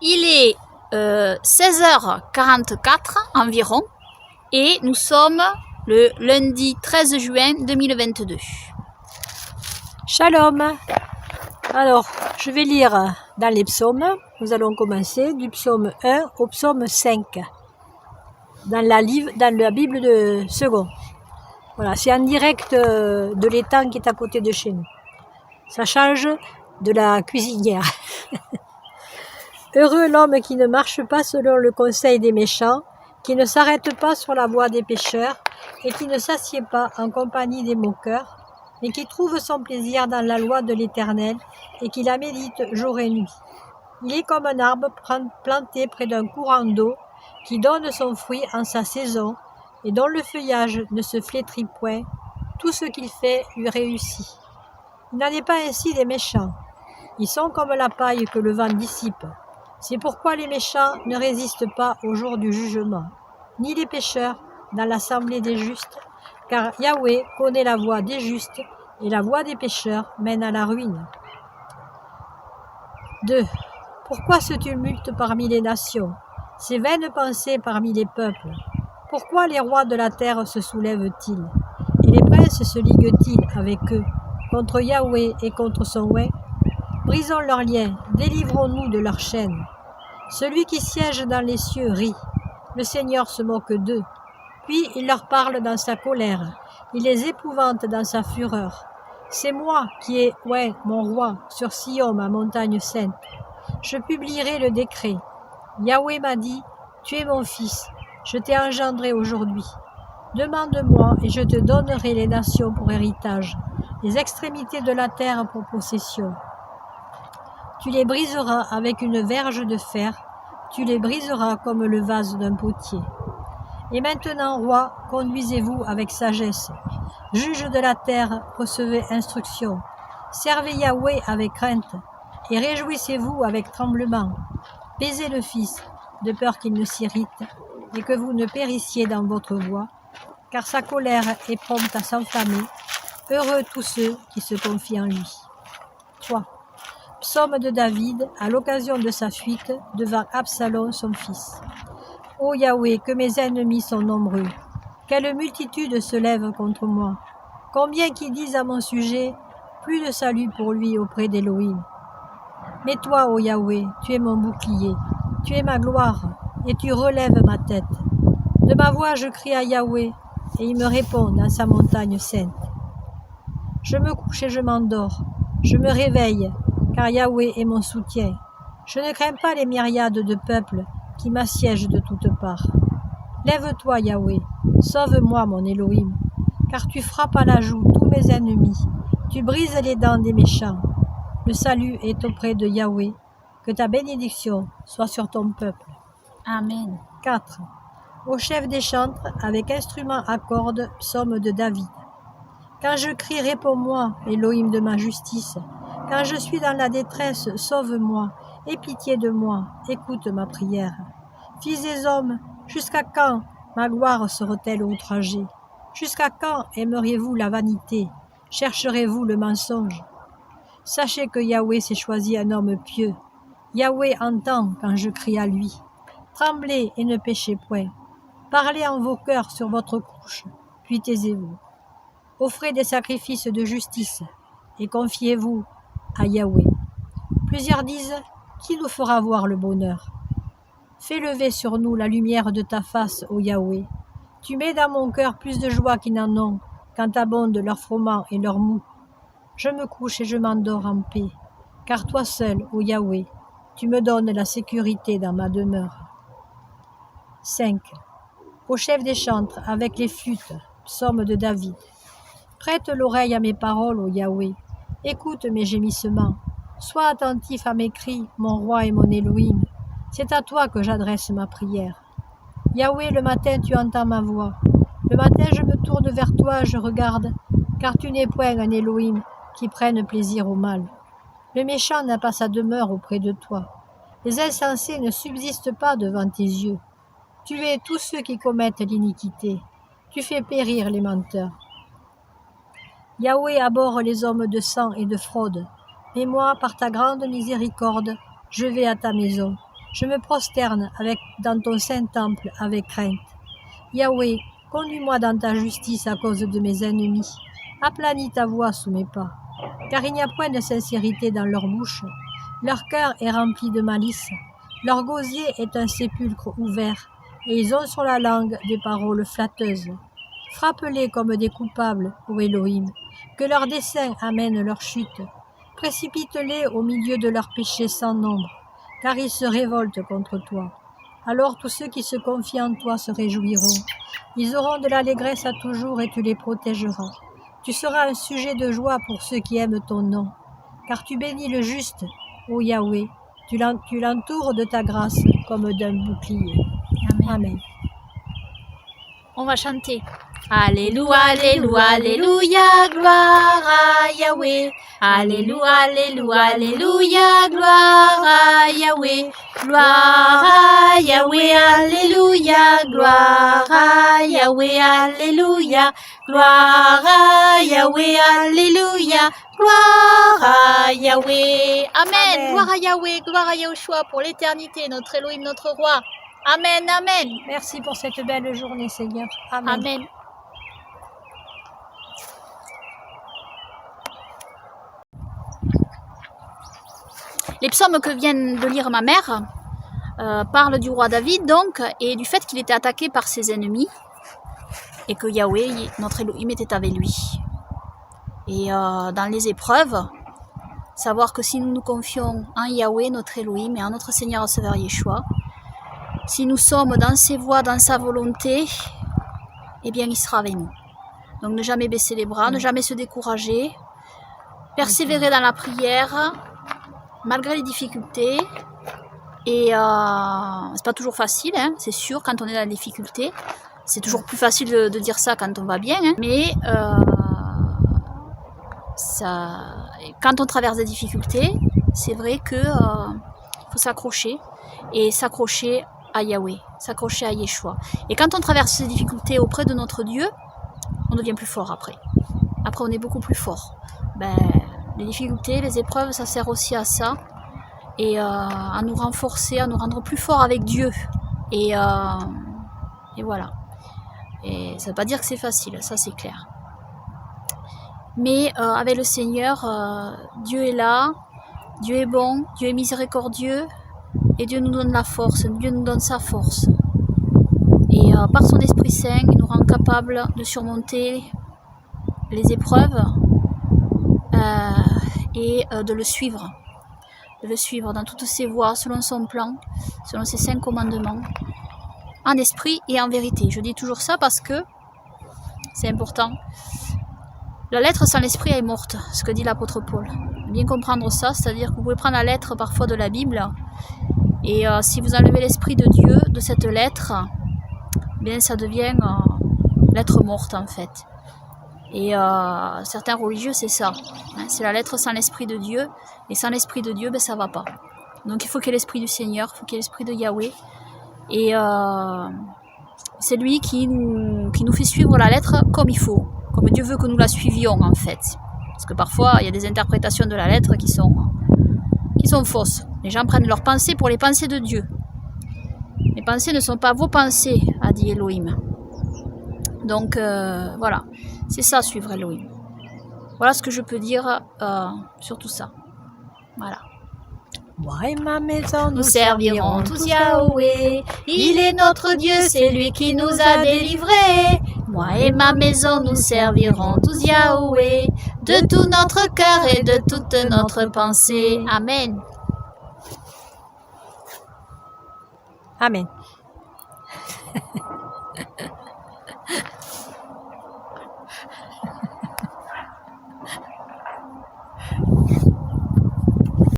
Il est 16h44 environ et nous sommes le lundi 13 juin 2022. Shalom. Alors, je vais lire dans les psaumes. Nous allons commencer du psaume 1 au psaume 5 dans la Bible de Second. Voilà, c'est en direct de l'étang qui est à côté de chez nous. Ça change de la cuisinière. Heureux l'homme qui ne marche pas selon le conseil des méchants, qui ne s'arrête pas sur la voie des pécheurs et qui ne s'assied pas en compagnie des moqueurs, mais qui trouve son plaisir dans la loi de l'Éternel et qui la médite jour et nuit. Il est comme un arbre planté près d'un courant d'eau qui donne son fruit en sa saison et dont le feuillage ne se flétrit point. Tout ce qu'il fait lui réussit. Il n'en est pas ainsi des méchants. Ils sont comme la paille que le vent dissipe. C'est pourquoi les méchants ne résistent pas au jour du jugement, ni les pécheurs dans l'assemblée des justes, car Yahweh connaît la voie des justes, et la voie des pécheurs mène à la ruine. 2. Pourquoi ce tumulte parmi les nations, ces vaines pensées parmi les peuples? Pourquoi les rois de la terre se soulèvent-ils, et les princes se liguent-ils avec eux, contre Yahweh et contre son oint? Brisons leurs liens, délivrons-nous de leurs chaînes. Celui qui siège dans les cieux rit, le Seigneur se moque d'eux. Puis il leur parle dans sa colère, il les épouvante dans sa fureur. C'est moi qui ai oint mon roi sur Sion, ma montagne sainte. Je publierai le décret. Yahweh m'a dit, tu es mon fils, je t'ai engendré aujourd'hui. Demande-moi et je te donnerai les nations pour héritage, les extrémités de la terre pour possession. Tu les briseras avec une verge de fer, tu les briseras comme le vase d'un potier. Et maintenant, roi, conduisez-vous avec sagesse. Juge de la terre, recevez instruction. Servez Yahweh avec crainte, et réjouissez-vous avec tremblement. Baisez le Fils, de peur qu'il ne s'irrite, et que vous ne périssiez dans votre voie, car sa colère est prompte à s'enflammer. Heureux tous ceux qui se confient en lui. 3. Psaume de David, à l'occasion de sa fuite devant Absalom son fils. Ô Yahweh, que mes ennemis sont nombreux. Quelle multitude se lève contre moi. Combien qui disent à mon sujet, plus de salut pour lui auprès d'Élohim. Mais toi, ô Yahweh, tu es mon bouclier, tu es ma gloire, et tu relèves ma tête. De ma voix je crie à Yahweh, et il me répond dans sa montagne sainte. Je me couche et je m'endors, je me réveille, car Yahweh est mon soutien. Je ne crains pas les myriades de peuples qui m'assiègent de toutes parts. Lève-toi, Yahweh, sauve-moi, mon Élohim, car tu frappes à la joue tous mes ennemis, tu brises les dents des méchants. Le salut est auprès de Yahweh, que ta bénédiction soit sur ton peuple. Amen. 4. Au chef des chantres, avec instrument à cordes, psaume de David. Quand je crie, réponds-moi, Élohim de ma justice. Quand je suis dans la détresse, sauve-moi, aie pitié de moi, écoute ma prière. Fils des hommes, jusqu'à quand ma gloire sera-t-elle outragée? Jusqu'à quand aimeriez-vous la vanité? Chercherez-vous le mensonge? Sachez que Yahweh s'est choisi un homme pieux. Yahweh entend quand je crie à lui. Tremblez et ne péchez point. Parlez en vos cœurs sur votre couche, puis taisez-vous. Offrez des sacrifices de justice et confiez-vous à Yahweh. Plusieurs disent, qui nous fera voir le bonheur? Fais lever sur nous la lumière de ta face, ô Yahweh. Tu mets dans mon cœur plus de joie qu'ils n'en ont, quand abondent leur froment et leur mou. Je me couche et je m'endors en paix, car toi seul, ô Yahweh, tu me donnes la sécurité dans ma demeure. 5. Au chef des chantres, avec les flûtes, psaume de David. Prête l'oreille à mes paroles, ô Yahweh. Écoute mes gémissements. Sois attentif à mes cris, mon roi et mon Élohim. C'est à toi que j'adresse ma prière. Yahweh, le matin tu entends ma voix. Le matin je me tourne vers toi, je regarde, car tu n'es point un Élohim qui prenne plaisir au mal. Le méchant n'a pas sa demeure auprès de toi. Les insensés ne subsistent pas devant tes yeux. Tu es tous ceux qui commettent l'iniquité. Tu fais périr les menteurs. Yahweh abhorre les hommes de sang et de fraude. Mais moi, par ta grande miséricorde, je vais à ta maison. Je me prosterne dans ton saint temple avec crainte. Yahweh, conduis-moi dans ta justice à cause de mes ennemis. Aplanis ta voix sous mes pas. Car il n'y a point de sincérité dans leur bouche. Leur cœur est rempli de malice. Leur gosier est un sépulcre ouvert, et ils ont sur la langue des paroles flatteuses. Frappe-les comme des coupables, ô Elohim, que leurs desseins amènent leur chute. Précipite-les au milieu de leurs péchés sans nombre, car ils se révoltent contre toi. Alors tous ceux qui se confient en toi se réjouiront. Ils auront de l'allégresse à toujours et tu les protégeras. Tu seras un sujet de joie pour ceux qui aiment ton nom, car tu bénis le juste, ô Yahweh. Tu l'entoures de ta grâce comme d'un bouclier. Amen. On va chanter. Alléluia, Alléluia, Alléluia, gloire à Yahweh. Alléluia, Alléluia, Alléluia, gloire à Yahweh. Gloire à Yahweh, Alléluia, gloire à Yahweh, Alléluia. Gloire à Yahweh, Alléluia, gloire à Yahweh. Amen. Amen. Gloire à Yahweh, gloire à Yahushua pour l'éternité, notre Elohim, notre roi. Amen, amen. Merci pour cette belle journée, Seigneur. Amen. Amen. Les psaumes que vient de lire ma mère parlent du roi David donc et du fait qu'il était attaqué par ses ennemis et que Yahweh, notre Elohim, était avec lui. Et dans les épreuves, savoir que si nous nous confions en Yahweh, notre Elohim, et en notre Seigneur et Sauveur Yeshua, si nous sommes dans ses voies, dans sa volonté, eh bien il sera avec nous. Donc ne jamais baisser les bras, ne jamais se décourager, persévérer dans la prière, malgré les difficultés. Et c'est pas toujours facile, hein, c'est sûr, quand on est dans la difficulté. C'est toujours plus facile de dire ça quand on va bien, hein, mais quand on traverse des difficultés, c'est vrai que faut s'accrocher et s'accrocher à Yahweh, s'accrocher à Yeshua. Et quand on traverse ces difficultés auprès de notre Dieu, on devient plus fort après. Après, on est beaucoup plus fort. Les difficultés, les épreuves, ça sert aussi à ça. Et à nous renforcer, à nous rendre plus forts avec Dieu. Et voilà. Et ça ne veut pas dire que c'est facile, ça c'est clair. Mais avec le Seigneur, Dieu est là, Dieu est bon, Dieu est miséricordieux, et Dieu nous donne la force, Dieu nous donne sa force. Et par son Esprit Saint, il nous rend capables de surmonter les épreuves et de le suivre. De le suivre dans toutes ses voies, selon son plan, selon ses 5 commandements, en esprit et en vérité. Je dis toujours ça parce que c'est important. La lettre sans l'esprit est morte, ce que dit l'apôtre Paul. Bien comprendre ça, c'est-à-dire que vous pouvez prendre la lettre parfois de la Bible, et si vous enlevez l'esprit de Dieu de cette lettre, bien ça devient lettre morte en fait. Et certains religieux, c'est ça. Hein, c'est la lettre sans l'esprit de Dieu. Et sans l'esprit de Dieu, ça ne va pas. Donc il faut qu'il y ait l'esprit du Seigneur, il faut qu'il y ait l'esprit de Yahweh. Et c'est lui qui nous fait suivre la lettre comme il faut. Comme Dieu veut que nous la suivions en fait. Parce que parfois, il y a des interprétations de la lettre qui sont fausses. Les gens prennent leurs pensées pour les pensées de Dieu. Les pensées ne sont pas vos pensées, a dit Elohim. Donc voilà, c'est ça, suivre Elohim. Voilà ce que je peux dire sur tout ça. Voilà. Moi et ma maison, Nous servirons tous Yahweh. Il est notre Dieu, c'est lui qui nous a délivrés. Moi et ma maison, nous servirons tous Yahweh. De tout notre cœur et de toute notre pensée. Amen. Amen.